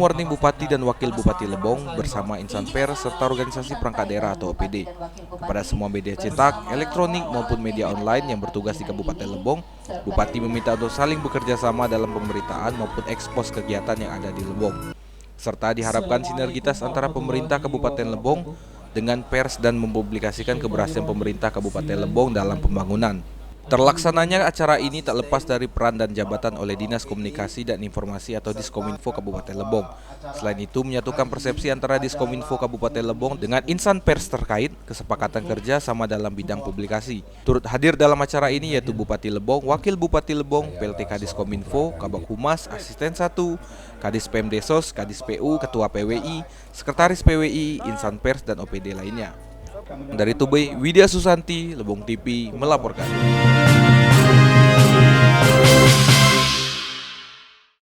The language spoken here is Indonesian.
Warning Bupati dan Wakil Bupati Lebong bersama insan pers serta organisasi perangkat daerah atau OPD. Kepada semua media cetak, elektronik maupun media online yang bertugas di Kabupaten Lebong, Bupati meminta untuk saling bekerja sama dalam pemberitaan maupun ekspos kegiatan yang ada di Lebong. Serta diharapkan sinergitas antara pemerintah Kabupaten Lebong dengan pers dan mempublikasikan keberhasilan pemerintah Kabupaten Lebong dalam pembangunan. Terlaksananya acara ini tak lepas dari peran dan jabatan oleh Dinas Komunikasi dan Informasi atau Diskominfo Kabupaten Lebong. Selain itu, menyatukan persepsi antara Diskominfo Kabupaten Lebong dengan insan pers terkait kesepakatan kerja sama dalam bidang publikasi. Turut hadir dalam acara ini yaitu Bupati Lebong, Wakil Bupati Lebong, PLT Kadis Kominfo, Kabak Humas, Asisten 1, Kadis Pemdesos, Kadis PU, Ketua PWI, Sekretaris PWI, insan pers dan OPD lainnya. Dari Tubei, Widya Susanti, Lebong TV melaporkan.